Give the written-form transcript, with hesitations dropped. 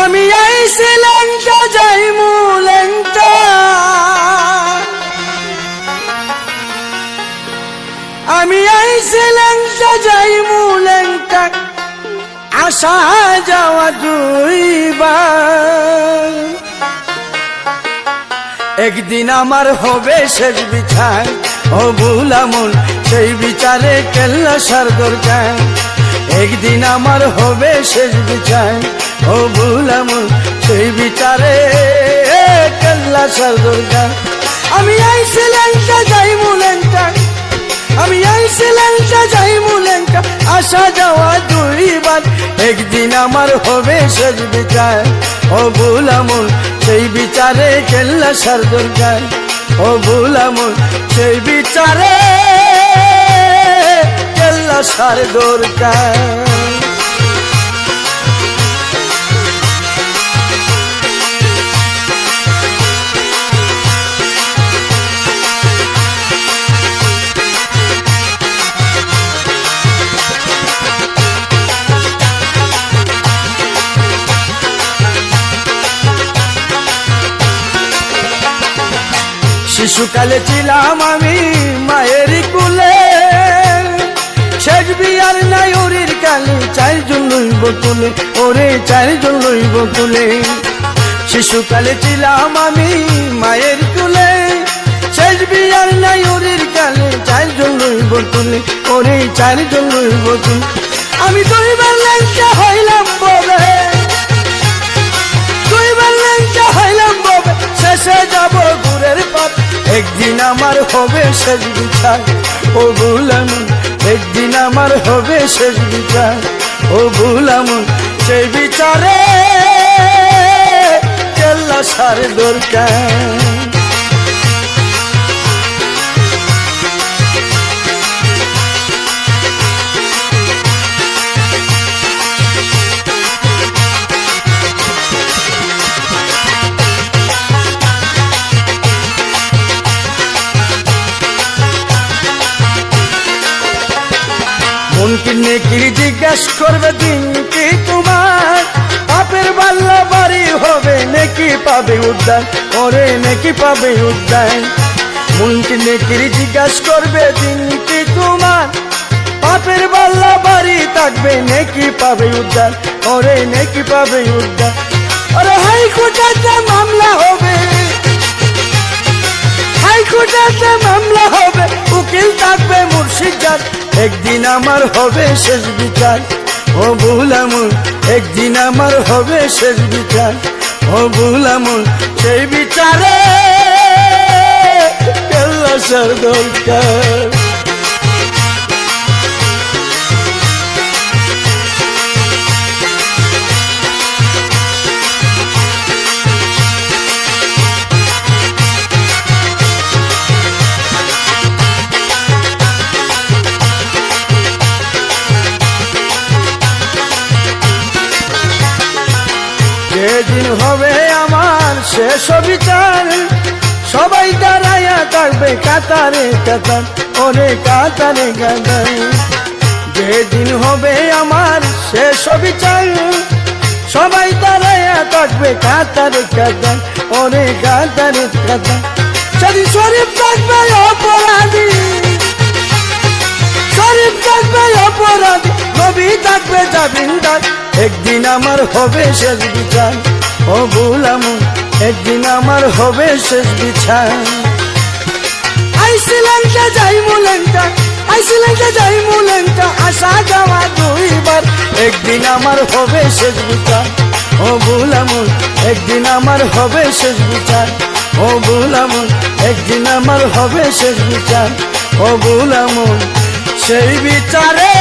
আমি আইছিলাম যাইমু লেংটা, আমি আইছিলাম যাইমু লেংটা, আসা যাওয়া দুইবার। একদিন আমার হবে শেষ বিচার, ও ভুলামন সেই বিচারে কেল্লা সার দরকার। একদিন আমার হবে শেষ বিচার, ও ভুলামন সেই বিচারে কেল্লা সার দরকার। আমি আইছিলাম যাইমু লেংটা, আমি আইছিলাম যাইমু লেংটা, আসা যাওয়া দুইবার। একদিন আমার হবে শেষ বিচার, ও ভুলামন সেই বিচারে কেল্লা সার দরকার। ও ভুলামন সেই বিচারে কেল্লা সার দরকার। শিশুকালে ছিলাম আমি মায়ের কুলে, শেষ বিয়ার নাই ওরির কালে, চারজন লইব তুলে, ওরে চারজন লইব তুলে। শিশুকালে ছিলাম আমি মায়ের কুলে, শেষ বিয়ার নাই ওরির কালে, চারজন লইব তুলে, ওরে চারজন লইব তুলে। আমি দুইবার লেংটা হইলাম ববে, দুইবার লেংটা হইলাম ববে, শেষে যাব গুরের পথ। একদিন আমার হবে শেষ বিচার, ও ভুলামন একদিন আমার হবে শেষ বিচার। ও ভুলামন সেই বিচারে কেল্লা সার দরকার। মনকে নেকির জিজ্ঞাস করবে দিন কি তোমার, পাপের বাল্লা বাড়ি হবে নেকি পাবে উদ্যান, ওরে নেকি পাবে উদ্যান। মনকে নেকির জিজ্ঞাস করবে দিন কি তোমার, পাপের বাল্লা বাড়ি থাকবে নেকি পাবে উদ্যান, ওরে নেকি পাবে উদ্যান। ওরে হাইকোর্টে মামলা হবে, হাইকোর্টে মামলা হবে, উকিল থাকবে মুর্শিদাবাদ। একদিন আমার হবে শেষ বিচার, ও ভুলামন একদিন আমার হবে শেষ বিচার। ও ভুলামন সেই বিচারে কেল্লা সার দরকার। যেদিন হবে আমার শেষ বিচার, সবাই দাঁড়াইয়া থাকবে কাতারে কাতার, ওরে কাতারে কাতার। যেদিন হবে আমার শেষ বিচার, সবাই দাঁড়াইয়া থাকবে কাতারে কাতার, ওরে কাতারে কাতার। সেদিন শরীফ থাকবে অপরাধী, শরীফ থাকবে অপরাধী, নবী থাকবে জামিনদার। একদিন আমার হবে শেষ বিচার, ও ভুলামন একদিন আমার হবে শেষ বিচার। আইছিলাম যাইমু লেংটা, আইছিলাম যাইমু লেংটা, আসা যাওয়া দুইবার। একদিন আমার হবে শেষ বিচার, ও ভুলামন একদিন আমার হবে শেষ বিচার। ও ভুলামন একদিন আমার হবে শেষ বিচার। ও ভুলামন সেই বিচারে